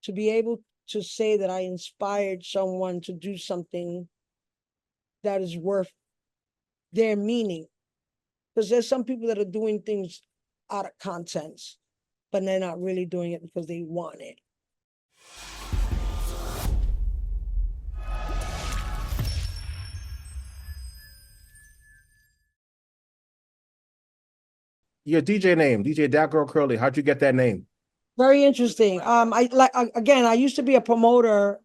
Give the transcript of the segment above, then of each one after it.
to be able to say that I inspired someone to do something that is worth their meaning. Because there's some people that are doing things out of contents, but they're not really doing it because they want it. Your DJ name, DJ Dat Gurl Curly. How'd you get that name? Very interesting. I used to be a promoter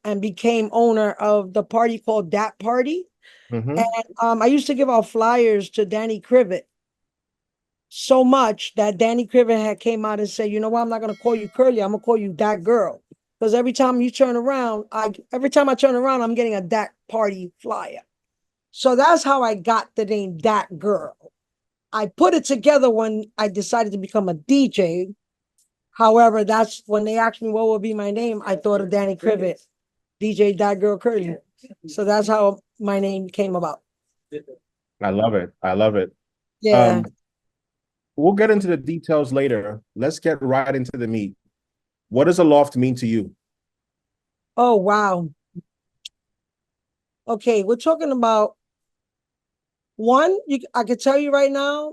and became owner of the party called Dat Party. Mm-hmm. And I used to give out flyers to Danny Krivit so much that Danny Krivit had came out and said, you know what, I'm not gonna call you Curly, I'm gonna call you Dat Girl. Because every time you turn around, every time I turn around, I'm getting a Dat Party flyer. So that's how I got the name Dat Girl. I put it together when I decided to become a DJ. However, that's when they asked me what would be my name, I thought of Danny Krivit, DJ Dat Gurl Curly. So that's how my name came about. I love it. I love it. Yeah. We'll get into the details later. Let's get right into the meat. What does a loft mean to you? Oh, wow. Okay, we're talking about I can tell you right now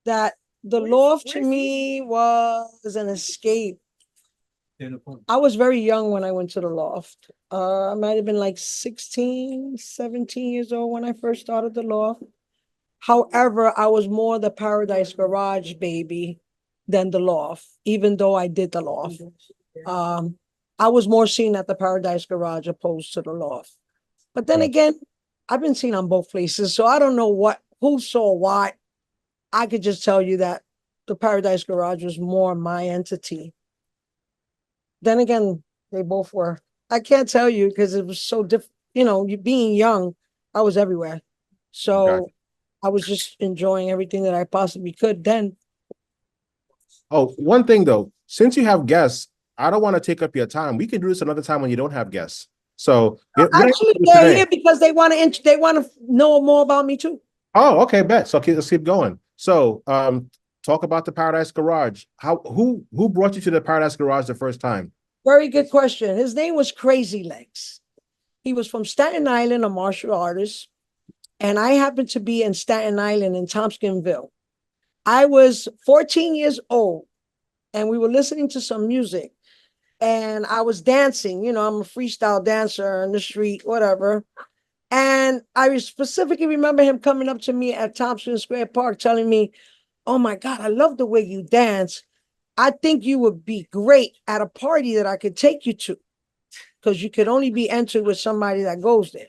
that the loft to me was an escape. I was very young when I went to the loft. I might have been like 16, 17 years old when I first started the loft. However, I was more the Paradise Garage baby than the loft, even though I did the loft. I was more seen at the Paradise Garage opposed to the loft. But then again, I've been seen on both places, so I don't know who saw what. I could just tell you that the Paradise Garage was more my entity. Then again, they both were. I can't tell you because it was so different. You know, you being young, I was everywhere. So I was just enjoying everything that I possibly could then. Oh, one thing though, since you have guests, I don't want to take up your time. We can do this another time when you don't have guests. So actually, they're here because they want to know more about me too. Oh, okay, bet. So let's keep going. So, talk about the Paradise Garage. Who brought you to the Paradise Garage the first time? Very good question. His name was Crazy Legs. He was from Staten Island, a martial artist, and I happened to be in Staten Island in Tompkinsville. I was 14 years old, and we were listening to some music, and I was dancing. You know, I'm a freestyle dancer in the street, whatever. And I specifically remember him coming up to me at Thompson Square Park telling me, oh my God, I love the way you dance. I think you would be great at a party that I could take you to, because you could only be entered with somebody that goes there.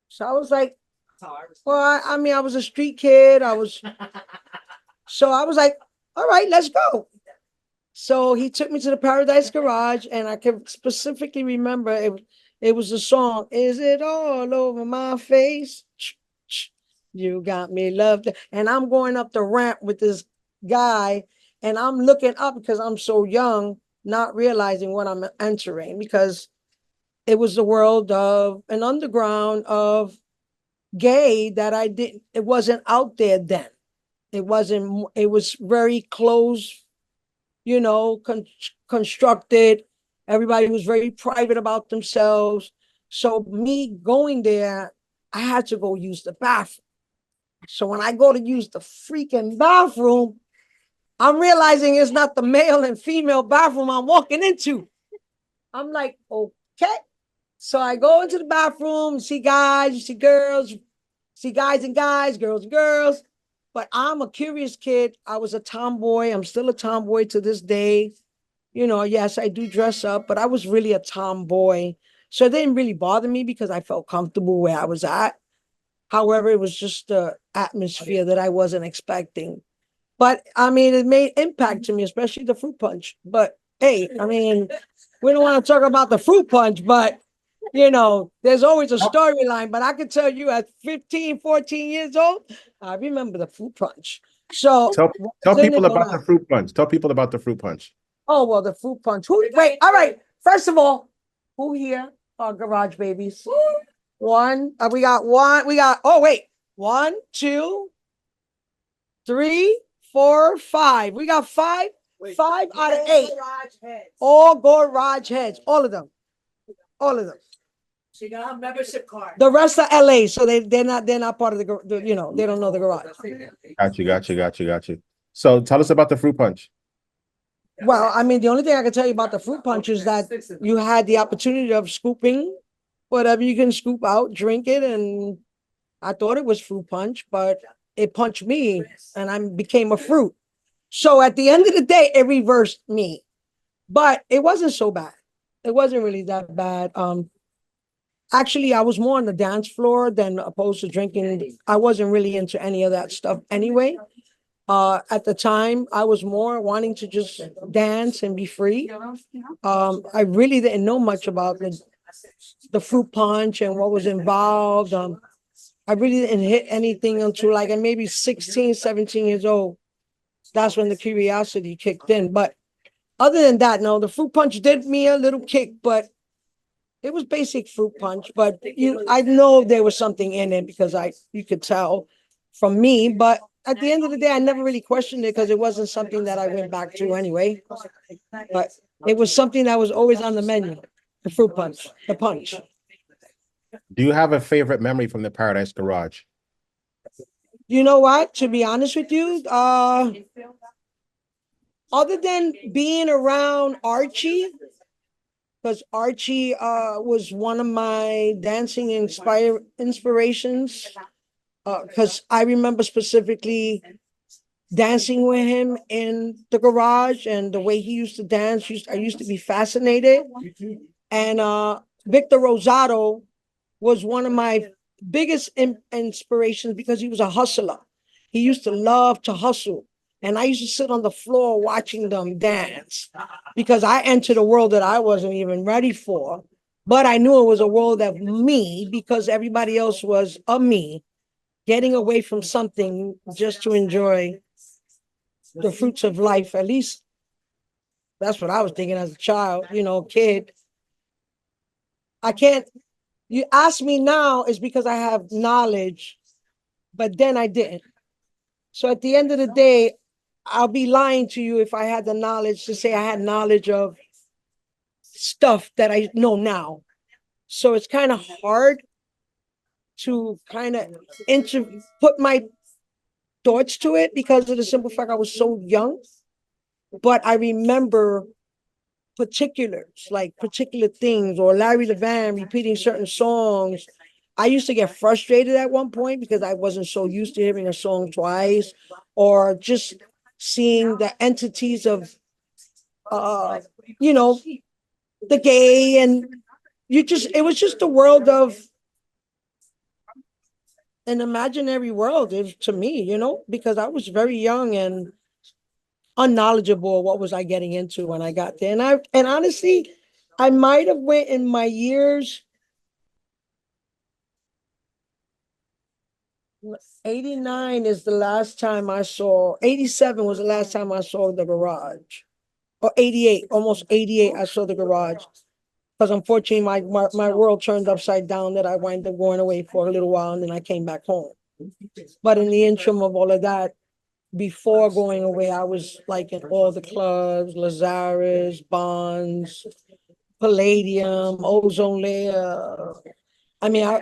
So I was like, well, I mean, I was a street kid. So I was like, all right, let's go. So he took me to the Paradise Garage, and I can specifically remember it was a song, Is It All Over My Face? You got me loved. And I'm going up the ramp with this guy, and I'm looking up because I'm so young, not realizing what I'm entering, because it was the world of an underground of gay that it wasn't out there then. It was very closed, you know, constructed. Everybody was very private about themselves. So me going there, I had to go use the bathroom. So when I go to use the freaking bathroom, I'm realizing it's not the male and female bathroom I'm walking into. I'm like, okay. So I go into the bathroom, see guys, you see girls, see guys and guys, girls and girls. But I'm a curious kid. I was a tomboy. I'm still a tomboy to this day. You know, yes, I do dress up, but I was really a tomboy. So it didn't really bother me because I felt comfortable where I was at. However, it was just the atmosphere that I wasn't expecting. But I mean, it made impact to me, especially the fruit punch. But hey, I mean, we don't want to talk about the fruit punch, but you know, there's always a storyline. But I can tell you at 15, 14 years old, I remember the fruit punch. So tell people about the fruit punch. Tell people about the fruit punch. Oh, well, the fruit punch. Wait, all right. First of all, who here are garage babies? One. We got one. One, two, three, four, five. We got five. 5 out of 8. All garage heads. All of them. All of them. So you got a membership card. The rest are LA, so they're not part of the you know, they don't know the garage. Got you. So tell us about the fruit punch. Well, I mean, the only thing I can tell you about the fruit punch is that you had the opportunity of scooping whatever you can scoop out, drink it, and I thought it was fruit punch, but it punched me and I became a fruit. So at the end of the day, it reversed me, but it wasn't so bad. It wasn't really that bad. Actually, I was more on the dance floor than opposed to drinking. I wasn't really into any of that stuff anyway. At the time, I was more wanting to just dance and be free. I really didn't know much about the fruit punch and what was involved. I really didn't hit anything until like maybe 16, 17 years old. That's when the curiosity kicked in. But other than that, no, the fruit punch did me a little kick, but it was basic fruit punch. But I know there was something in it because you could tell from me. But at the end of the day, I never really questioned it because it wasn't something that I went back to anyway. But it was something that was always on the menu, the fruit punch, the punch. Do you have a favorite memory from the Paradise Garage? You know what? To be honest with you, other than being around Archie, because Archie was one of my dancing inspirations. Because I remember specifically dancing with him in the garage and the way he used to dance. I used to be fascinated. And Victor Rosado was one of my biggest inspirations because he was a hustler. He used to love to hustle. And I used to sit on the floor watching them dance because I entered a world that I wasn't even ready for. But I knew it was a world of me because everybody else was a me, getting away from something just to enjoy the fruits of life. At least that's what I was thinking as a child, kid. You ask me now is because I have knowledge, but then I didn't. So at the end of the day, I'll be lying to you if I had the knowledge to say I had knowledge of stuff that I know now. So it's kind of hard to kind of put my thoughts to it because of the simple fact I was so young. But I remember particulars, like particular things, or Larry Levan repeating certain songs. I used to get frustrated at one point because I wasn't so used to hearing a song twice, or just seeing the entities of, the gay, and it was just a world of an imaginary world to me, because I was very young and unknowledgeable of what was I getting into when I got there. And honestly, I might have went in my years. 89 is the last time I saw, 87 was the last time I saw the garage. Or 88, almost 88, I saw the garage. Because unfortunately, my world turned upside down that I wound up going away for a little while and then I came back home. But in the interim of all of that, before going away, I was like in all the clubs, Lazarus, Bonds, Palladium, Ozone Layer. I mean,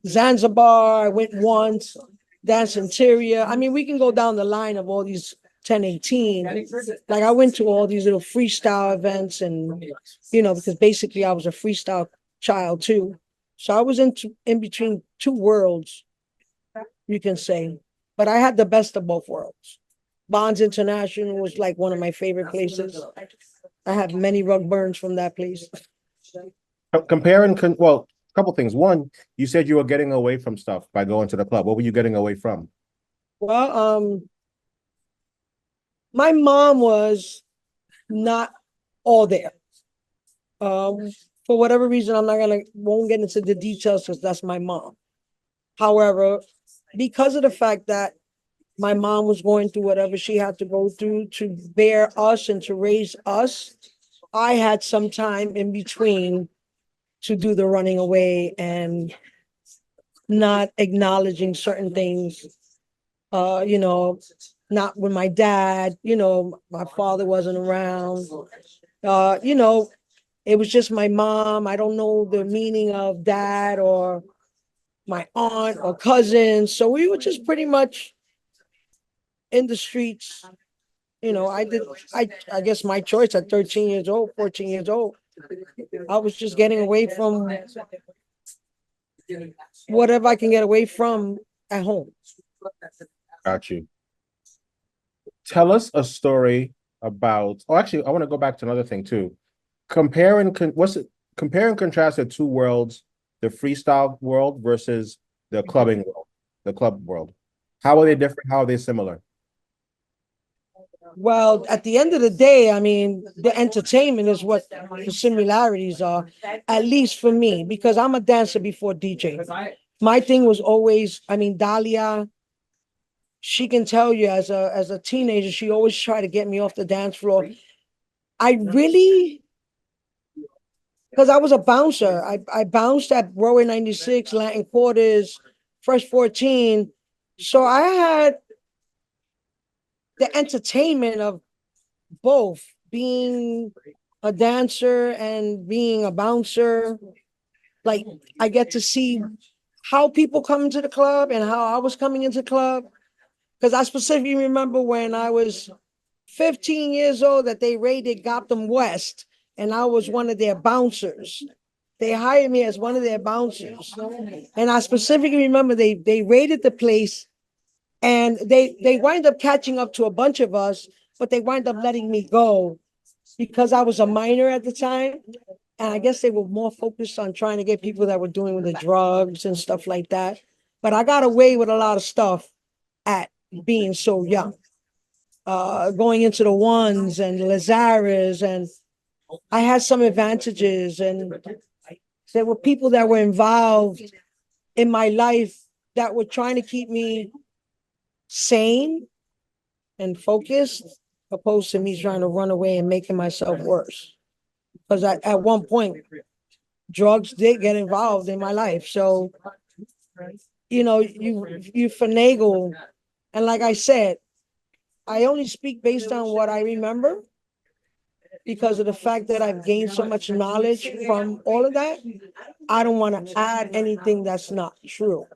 Zanzibar, I went once, Dance Interior. I mean, we can go down the line of all these 1018. Like I went to all these little freestyle events and, because basically I was a freestyle child too. So I was in between two worlds, you can say. But I had the best of both worlds. Bonds International was like one of my favorite places. I have many rug burns from that place. Well, a couple things. One, you said you were getting away from stuff by going to the club. What were you getting away from? Well, my mom was not all there. For whatever reason, won't get into the details because that's my mom. However, because of the fact that my mom was going through whatever she had to go through to bear us and to raise us, I had some time in between to do the running away and not acknowledging certain things. not with my dad. You know, my father wasn't around. You know, it was just my mom. I don't know the meaning of dad or my aunt or cousin. So we were just pretty much in the streets. You know, I guess my choice at 13 years old, 14 years old. I was just getting away from whatever I can get away from at home. Got you. Tell us a story about, oh, actually, I want to go back to another thing too. Compare and contrast the two worlds, the freestyle world versus the clubbing world, the club world. How are they different? How are they similar? Well, at the end of the day, I mean, the entertainment is what the similarities are, at least for me, because I'm a dancer before DJ. My thing was always, I mean, Dahlia, she can tell you as a teenager, she always tried to get me off the dance floor. I really, because I was a bouncer. I bounced at Broadway 96, Latin Quarters, Fresh 14. So I had the entertainment of both being a dancer and being a bouncer. Like I get to see how people come into the club and how I was coming into the club. Because I specifically remember when I was 15 years old that they raided Gotham West and I was one of their bouncers. They hired me as one of their bouncers. And I specifically remember they raided the place and they wind up catching up to a bunch of us, but they wind up letting me go because I was a minor at the time. And I guess they were more focused on trying to get people that were doing the drugs and stuff like that. But I got away with a lot of stuff at being so young. Going into the ones and Lazarus, and I had some advantages, and there were people that were involved in my life that were trying to keep me sane and focused, opposed to me trying to run away and making myself worse. Because at one point, drugs did get involved in my life. So, you know, you finagle. And like I said, I only speak based on what I remember because of the fact that I've gained so much knowledge from all of that. I don't want to add anything that's not true.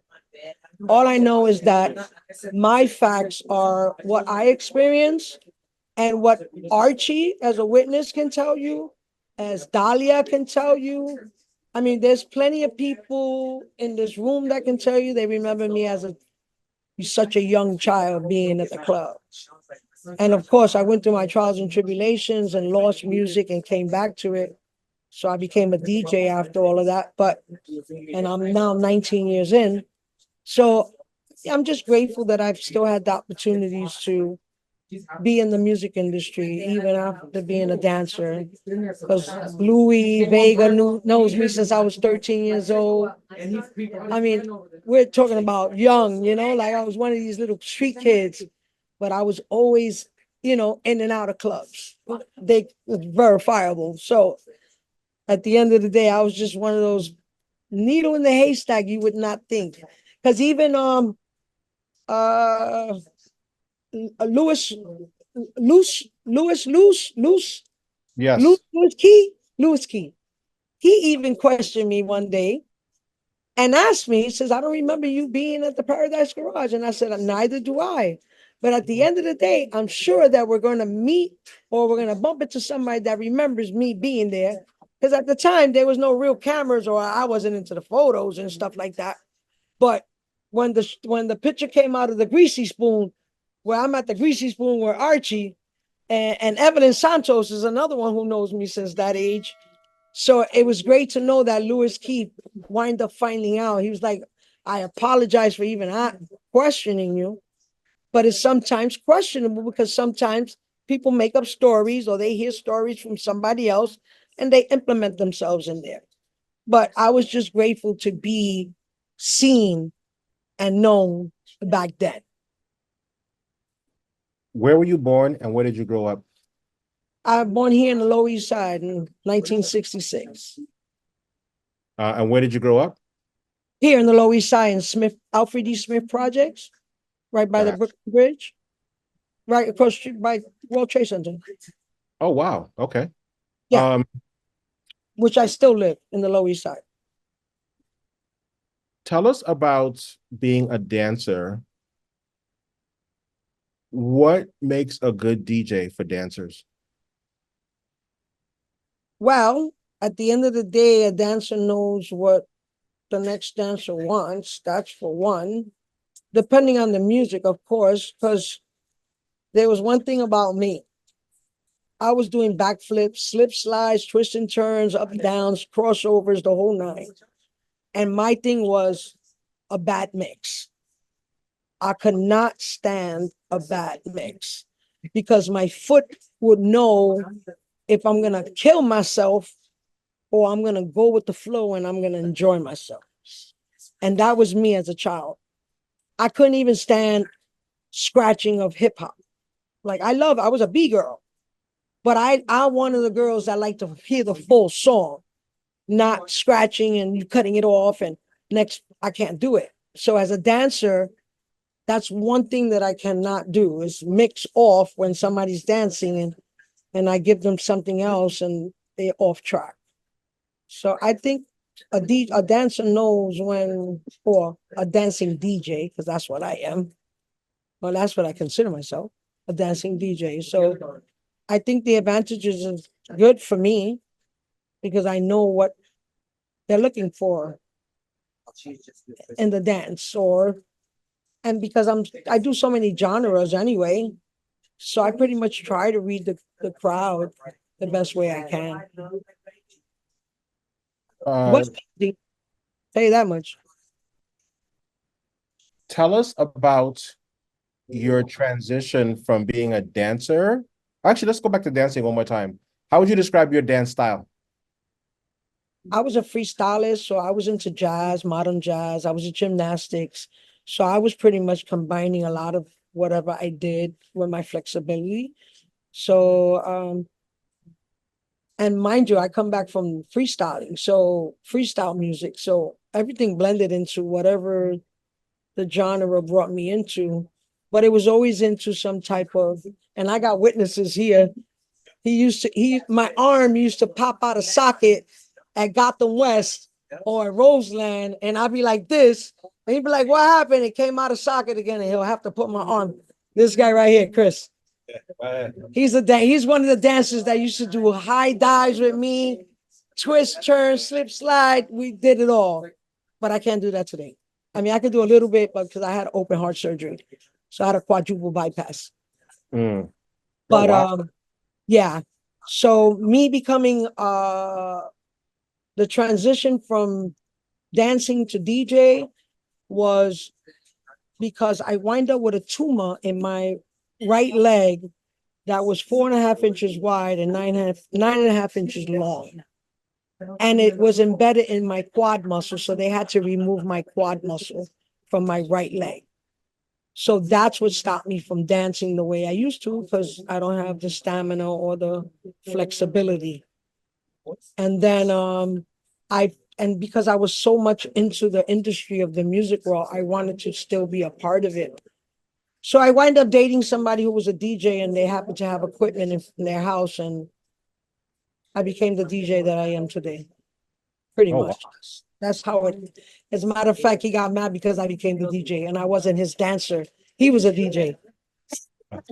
All I know is that my facts are what I experienced and what Archie, as a witness, can tell you, as Dahlia can tell you. I mean, there's plenty of people in this room that can tell you they remember me as such a young child being at the club. And of course, I went through my trials and tribulations and lost music and came back to it. So I became a DJ after all of that. And I'm now 19 years in. So I'm just grateful that I've still had the opportunities to be in the music industry, even after being a dancer. Because Louis Vega knows me since I was 13 years old. I mean, we're talking about young, you know, like I was one of these little street kids, but I was always, you know, in and out of clubs. They was verifiable. So at the end of the day, I was just one of those needle in the haystack you would not think. Because even Louis Yes. Louis Key. He even questioned me one day and asked me, he says, I don't remember you being at the Paradise Garage. And I said, neither do I. But at the end of the day, I'm sure that we're going to meet or we're going to bump into somebody that remembers me being there. Because at the time, there was no real cameras or I wasn't into the photos and stuff like that. But when the picture came out of the Greasy Spoon, where I'm at the Greasy Spoon where Archie and Evelyn Santos is another one who knows me since that age. So it was great to know that Louis Keith wind up finding out. He was like, I apologize for even questioning you, but it's sometimes questionable because sometimes people make up stories or they hear stories from somebody else and they implement themselves in there. But I was just grateful to be seen and known back then. Where were you born and where did you grow up? I was born here in the Lower East Side in 1966. And where did you grow up? Here in the Lower East Side in Alfred E. Smith Projects, right by the Brooklyn Bridge. right across the street by World Trade Center, Oh, wow. Okay. Yeah. Um, which I still live in the Lower East Side. tell us about being a dancer. What makes a good DJ for dancers? Well, at the end of the day, a dancer knows what the next dancer wants. That's for one. Depending on the music, of course, because there was one thing about me. I was doing backflips, slip slides, twists and turns, up and downs, crossovers, the whole nine. And my thing was a bad mix. I could not stand a bad mix because my foot would know if I'm going to kill myself or I'm going to go with the flow and I'm going to enjoy myself. And that was me as a child. I couldn't even stand scratching of hip hop. Like I was a B girl, but I'm one of the girls that like to hear the full song, not scratching and cutting it off. And next, I can't do it. So as a dancer, that's one thing that I cannot do is mix off when somebody's dancing and I give them something else and they're off track. So I think a dancer knows when, or a dancing DJ, because that's what I am. Well, that's what I consider myself, a dancing DJ. So I think the advantages is good for me because I know what they're looking for in the dance and because I do so many genres anyway. So I pretty much try to read the crowd the best way I can. What's easy? Tell you that much. Tell us about your transition from being a dancer. Actually, let's go back to dancing one more time. How would you describe your dance style? I was a freestylist, so I was into jazz, modern jazz. I was in gymnastics. So I was pretty much combining a lot of whatever I did with my flexibility. So, and mind you, I come back from freestyling, so freestyle music. So everything blended into whatever the genre brought me into, but it was always into some type of, and I got witnesses here. My arm used to pop out of socket at Gotham West or at Roseland, and I'd be like this, and he'd be like, "What happened?" It came out of socket again, and he'll have to put my arm. This guy right here, Chris. He's one of the dancers that used to do high dives with me, twist, turn, slip, slide. We did it all, but I can't do that today. I mean, I could do a little bit, but because I had open heart surgery, so I had a quadruple bypass. Mm. But wow. yeah. So me becoming the transition from dancing to DJ was because I wind up with a tumor in my right leg that was 4.5 inches wide and 9.5 inches long. And it was embedded in my quad muscle. So they had to remove my quad muscle from my right leg. So that's what stopped me from dancing the way I used to, because I don't have the stamina or the flexibility. And then and because I was so much into the industry of the music world, I wanted to still be a part of it. So I wind up dating somebody who was a DJ and they happened to have equipment in their house, and I became the DJ that I am today. Pretty Oh, much. That's how it, as a matter of fact, he got mad because I became the DJ and I wasn't his dancer. He was a DJ.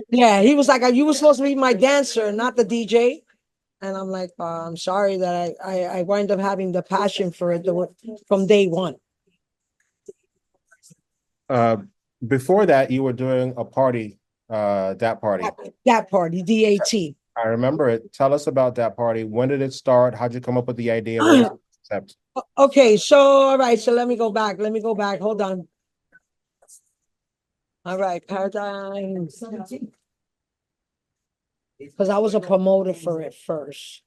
Yeah, he was like, you were supposed to be my dancer, not the DJ. And I'm like, I'm sorry that I wind up having the passion for it from day one. Before that, you were doing a party, Dat Party. Dat Party, DAT. I remember it. Tell us about Dat Party. When did it start? How'd you come up with the idea? What was the concept? Okay, so all right, so let me go back. Hold on. All right, Paradigm. Because I was a promoter for it first.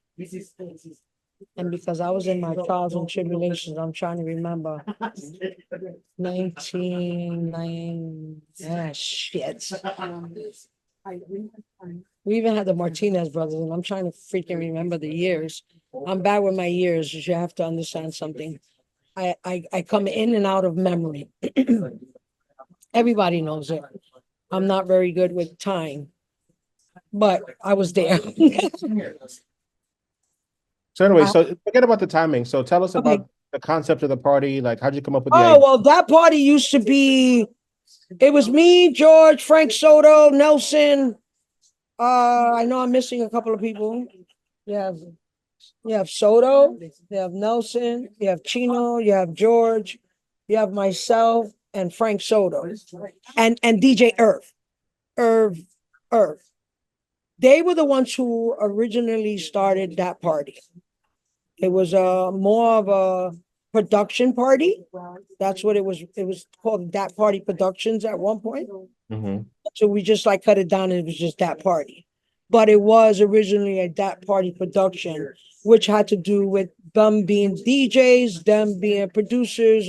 And because I was in my trials and tribulations, I'm trying to remember. 1990. Shit. We even had the Martinez brothers, and I'm trying to freaking remember the years. I'm bad with my years. You have to understand something. I come in and out of memory. Everybody knows it. I'm not very good with time. but I was there. So anyway, so forget about the timing. So tell us Okay. about the concept of the party. Like, how'd you come up with the Oh, idea? well, that party used to be, it was me, George, Frank Soto, Nelson. I know I'm missing a couple of people. You have Soto, you have Nelson, you have Chino, you have George, you have myself and Frank Soto and DJ Irv. Irv. They were the ones who originally started that party. It was more of a production party. That's what it was. It was called Dat Party Productions at one point. Mhm. So we just like cut it down and it was just Dat Party. But it was originally a Dat Party production, which had to do with them being DJs, them being producers,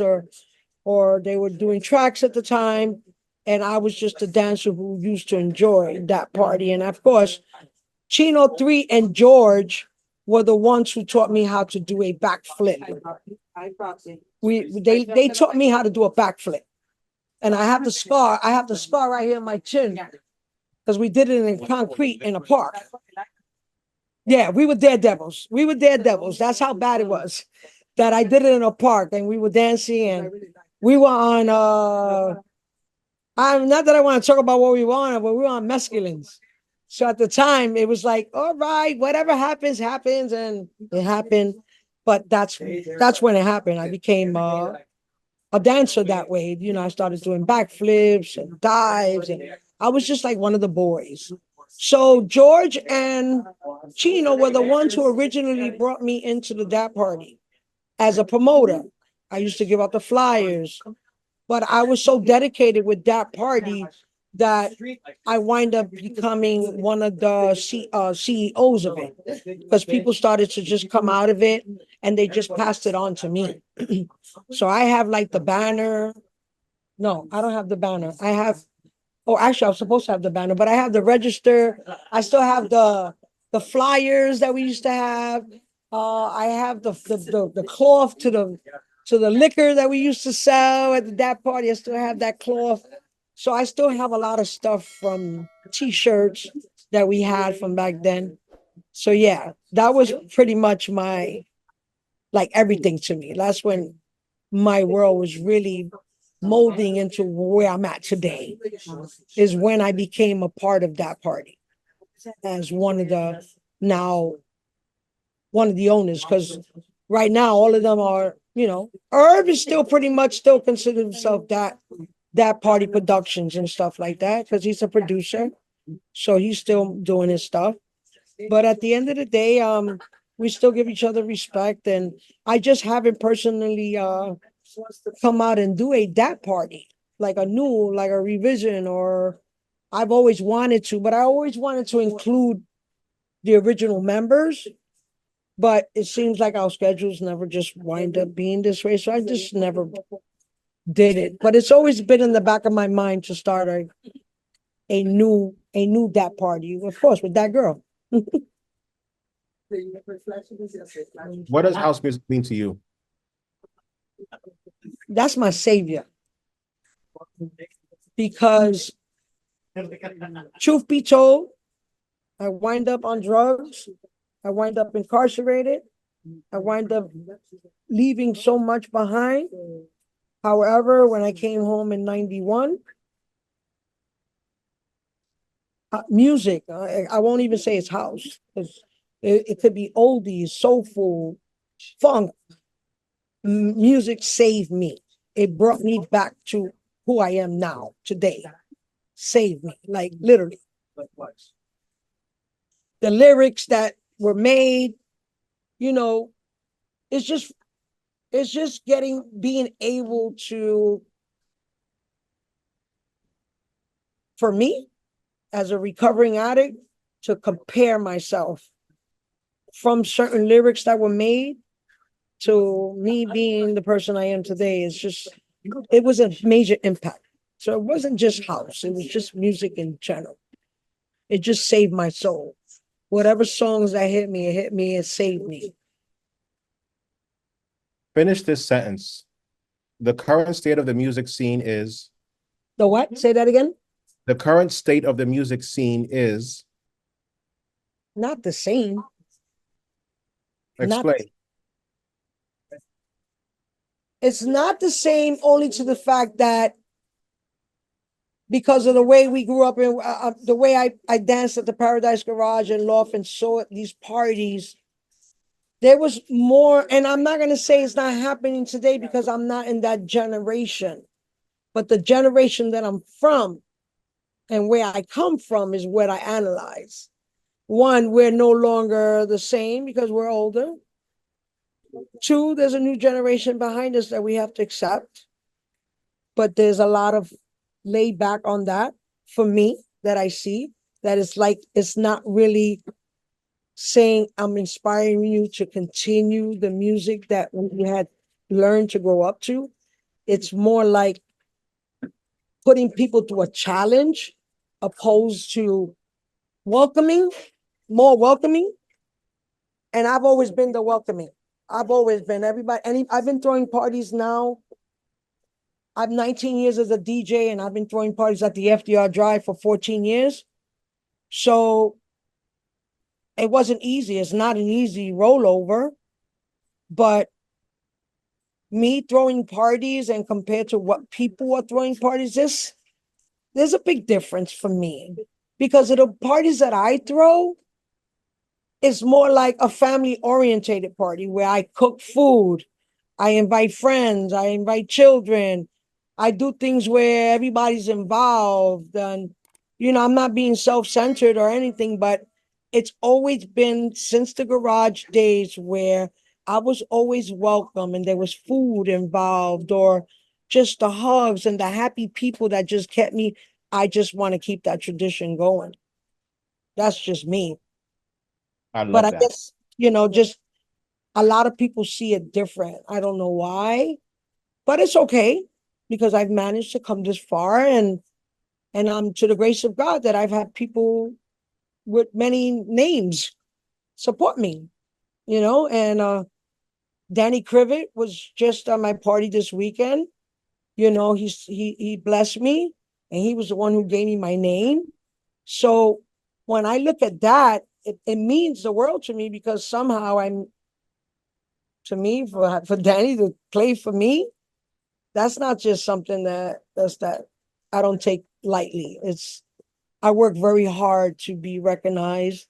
or they were doing tracks at the time. And I was just a dancer who used to enjoy that party. And of course, Chino 3 and George were the ones who taught me how to do a backflip. They taught me how to do a backflip. And I have the scar. I have the scar right here in my chin because we did it in concrete in a park. Yeah, we were daredevils. We were daredevils. That's how bad it was. That I did it in a park and we were dancing and we were on I'm not that I want to talk about what we were on, but we were on mescalines. So at the time it was like, all right, whatever happens, happens, and it happened. But that's when it happened. I became a dancer that way. You know, I started doing backflips and dives, and I was just like one of the boys. So George and Chino were the ones who originally brought me into the Dat Party as a promoter. I used to give out the flyers, but I was so dedicated with Dat Party that I wind up becoming one of the CEOs of it because people started to just come out of it and they just passed it on to me. So I have like the banner. No, I don't have the banner. I have, oh, actually, I was supposed to have the banner, but I have the register. I still have the flyers that we used to have. I have the cloth to the liquor that we used to sell at that party. I still have that cloth. So I still have a lot of stuff from t-shirts that we had from back then. So yeah, that was pretty much my like everything to me. That's when my world was really molding into where I'm at today, is when I became a part of that party as now one of the owners. Because right now all of them are, you know, Herb is still pretty much still considered himself that party productions and stuff like that because he's a producer, so he's still doing his stuff. But at the end of the day, we still give each other respect, and I just haven't personally come out and do a Dat Party like a revision, or I've always wanted to, but I always wanted to include the original members. But it seems like our schedules never just wind up being this way, so I just never did it. But it's always been in the back of my mind to start a new Dat Party, of course, with Dat Gurl. What does house music mean to you? That's my savior. Because truth be told, I wind up on drugs. I wind up incarcerated. I wind up leaving so much behind. However, when I came home in 91, music, I won't even say it's house. It could be oldies, soulful, funk. Music saved me. It brought me back to who I am now, today. Saved me, like literally. The lyrics that were made, you know, it's just being able to, for me, as a recovering addict, to compare myself from certain lyrics that were made to me being the person I am today. It was a major impact. So it wasn't just house, it was just music in general. It just saved my soul. Whatever songs that hit me, it saved me. Finish this sentence. The current state of the music scene is. The what? Say that again. The current state of the music scene is. Not the same. Not, Explain. it's not the same only to the fact that because of the way we grew up in the way I danced at the Paradise Garage and Loft and saw at these parties, there was more, and I'm not going to say it's not happening today because I'm not in that generation, but the generation that I'm from and where I come from is what I analyze. One, we're no longer the same because we're older. Two, there's a new generation behind us that we have to accept. But there's a lot of laid back on that for me that I see that it's like it's not really saying I'm inspiring you to continue the music that we had learned to grow up to. It's more like putting people through a challenge opposed to welcoming, more welcoming. And I've always been the welcoming. I've always been everybody. And I've been throwing parties now. I'm 19 years as a DJ and I've been throwing parties at the FDR Drive for 14 years. So it wasn't easy. It's not an easy rollover, but me throwing parties and compared to what people are throwing parties, there's a big difference for me because of the parties that I throw, it's more like a family orientated party where I cook food. I invite friends, I invite children. I do things where everybody's involved and, I'm not being self-centered or anything, but it's always been since the garage days where I was always welcome and there was food involved or just the hugs and the happy people that just kept me. I just want to keep that tradition going. That's just me. I But love I that. guess, just a lot of people see it different. I don't know why, but it's okay because I've managed to come this far and I'm to the grace of God that I've had people with many names support me, and Danny Krivit was just on my party this weekend. He blessed me and he was the one who gave me my name. So when I look at that, it means the world to me because somehow to me, for Danny to play for me, that's not just something that I don't take lightly. I work very hard to be recognized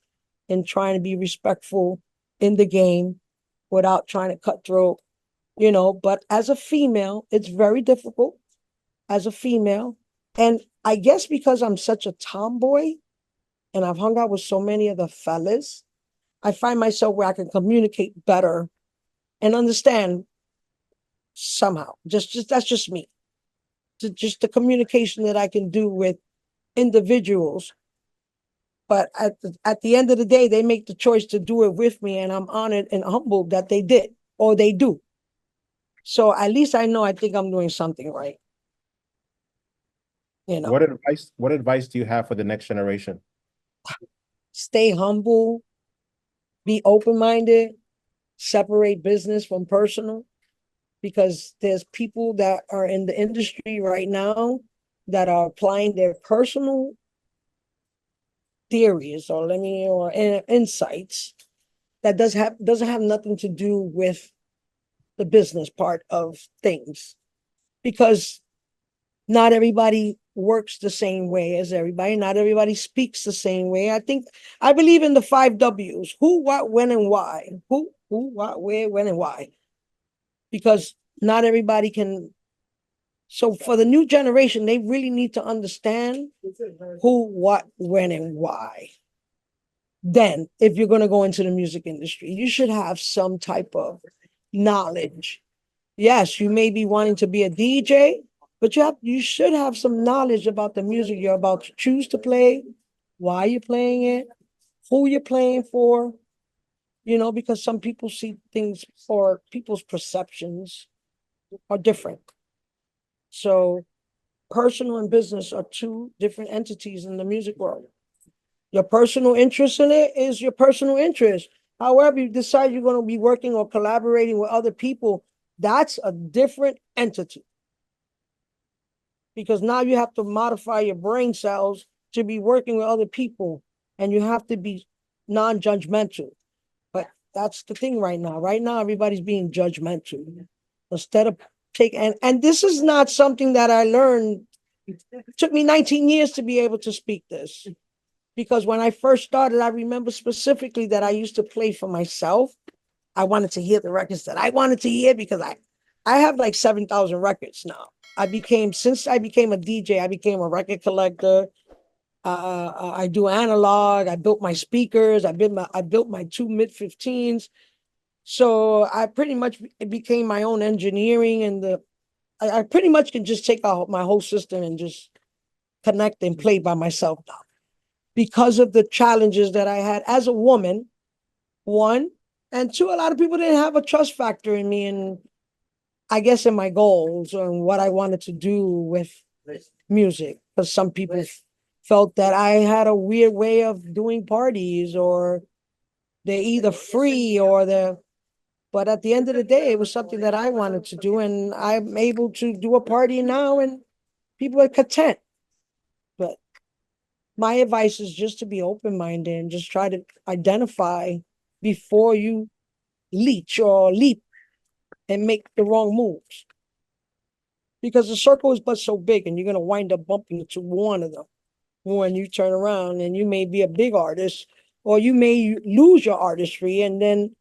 and trying to be respectful in the game without trying to cut throat, but as a female, it's very difficult as a female. And I guess because I'm such a tomboy and I've hung out with so many of the fellas, I find myself where I can communicate better and understand somehow. Just that's just me. Just the communication that I can do with individuals. But at the end of the day, they make the choice to do it with me, and I'm honored and humbled that they did or they do. So at least I know I think I'm doing something right. What advice do you have for the next generation? Stay humble, be open-minded, separate business from personal, because there's people that are in the industry right now that are applying their personal theories or insights that doesn't have nothing to do with the business part of things, because not everybody works the same way as everybody. Not everybody speaks the same way. I believe in the 5 W's: who, what, when, and why. Who, what, where, when, and why. Because not everybody can. So for the new generation, they really need to understand who, what, when, and why. Then, if you're going to go into the music industry, you should have some type of knowledge. Yes, you may be wanting to be a DJ, but you should have some knowledge about the music you're about to choose to play, why you're playing it, who you're playing for, because some people see things or people's perceptions are different. So personal and business are two different entities in the music world. Your personal interest in it is your personal interest. However, you decide you're going to be working or collaborating with other people, that's a different entity. Because now you have to modify your brain cells to be working with other people. And you have to be non-judgmental. But that's the thing right now. Right now, everybody's being judgmental instead of and this is not something that I learned. It took me 19 years to be able to speak this. Because when I first started, I remember specifically that I used to play for myself. I wanted to hear the records that I wanted to hear because I have like 7,000 records now. Since I became a DJ, I became a record collector. I do analog. I built my speakers. I built my two mid-15s. So I pretty much became my own engineering, and I pretty much can just take out my whole system and just connect and play by myself now. Because of the challenges that I had as a woman, one, and two, a lot of people didn't have a trust factor in me, and I guess in my goals and what I wanted to do with music. Because some people felt that I had a weird way of doing parties, or they're either free or but at the end of the day, it was something that I wanted to do, and I'm able to do a party now, and people are content. But my advice is just to be open-minded and just try to identify before you leech or leap and make the wrong moves. Because the circle is but so big, and you're going to wind up bumping into one of them when you turn around, and you may be a big artist, or you may lose your artistry, and then,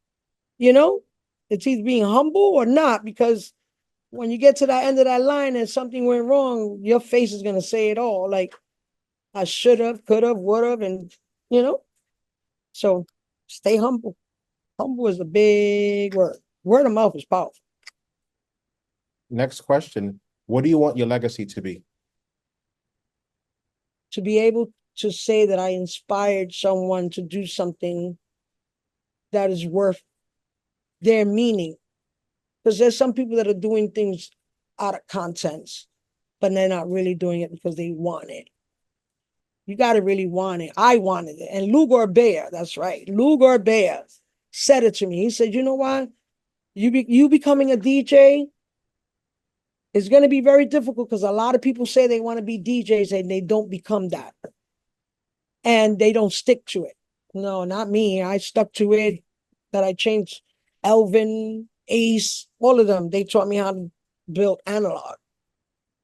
it's either being humble or not, because when you get to that end of that line and something went wrong, your face is going to say it all. Like, I should have, could have, would have, and, so stay humble. Humble is a big word. Word of mouth is powerful. Next question. What do you want your legacy to be? To be able to say that I inspired someone to do something that is worth their meaning. Because there's some people that are doing things out of contents, but they're not really doing it because they want it. You got to really want it. I wanted it. And Lou Gorbea, that's right. Lou Gorbea said it to me. He said, you know what? You becoming a DJ is going to be very difficult, because a lot of people say they want to be DJs and they don't become that. And they don't stick to it. No, not me. I stuck to it. That I changed Elvin, Ace, all of them. They taught me how to build analog.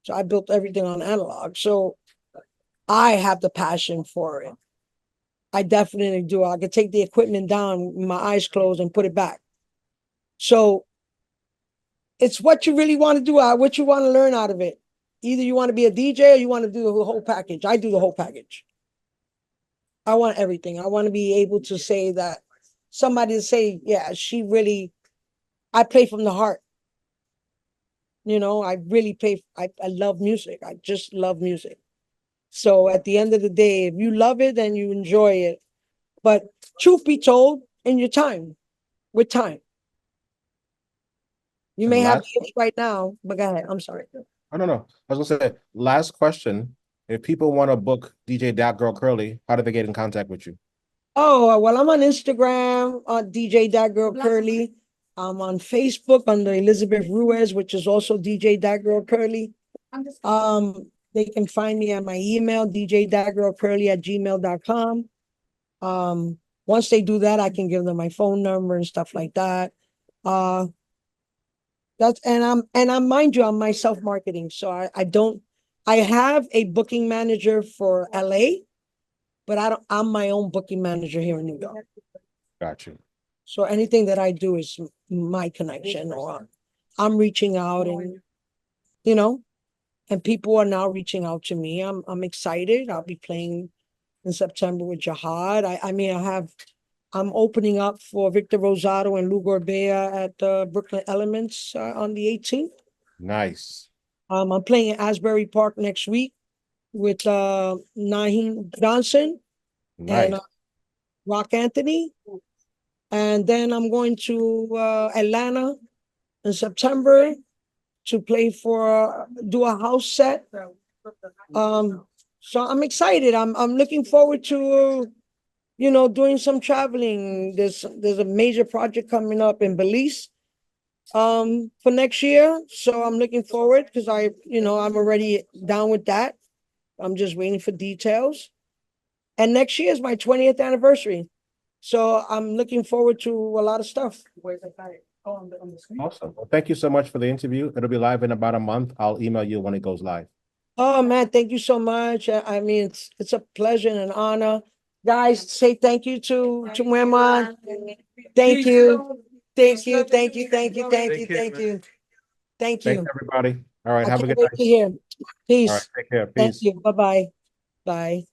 So I built everything on analog. So I have the passion for it. I definitely do. I could take the equipment down with my eyes closed and put it back. So it's what you really want to do, what you want to learn out of it. Either you want to be a DJ or you want to do the whole package. I do the whole package. I want everything. I want to be able to say that somebody to say, yeah, I play from the heart. I really play. I love music. I just love music. So at the end of the day, if you love it, then you enjoy it. But truth be told, in your time, with time. You may have it right now, but go ahead. I'm sorry. I don't know. I was going to say, last question. If people want to book DJ Dat Gurl Curly, how do they get in contact with you? Oh, well, I'm on Instagram, DJ Dat Gurl Curly. I'm on Facebook under Elizabeth Ruiz, which is also DJ Dat Gurl Curly. They can find me at my email, djdatgirlcurly@gmail.com. Once they do that, I can give them my phone number and stuff like that. I'm mind you, I'm my self-marketing. So I have a booking manager for LA, but I'm my own booking manager here in New York. Got you. So anything that I do is my connection, or I'm reaching out, and and people are now reaching out to me. I'm excited. I'll be playing in September with Jihad. I'm opening up for Victor Rosado and Lou Gorbea at Brooklyn Elements on the 18th. Nice. I'm playing at Asbury Park next week with Naheem Johnson and Rock Anthony. And then I'm going to Atlanta in September to play do a house set. So I'm excited. I'm looking forward to, doing some traveling. There's a major project coming up in Belize for next year. So I'm looking forward, because I'm already down with that. I'm just waiting for details. And next year is my 20th anniversary. So I'm looking forward to a lot of stuff. Where's the fire? Oh, on the screen. Awesome. Well, thank you so much for the interview. It'll be live in about a month. I'll email you when it goes live. Oh man, thank you so much. I mean, it's a pleasure and an honor. Guys, say thank you to Wema. Thank you. Thank you. Thank you. Thank you. Thank you. Thank you. Thank Thanks, you. everybody. All right. I Have a can't good wait night. to hear. All right. Peace. Take care. Thank Peace. you. Bye-bye. Bye.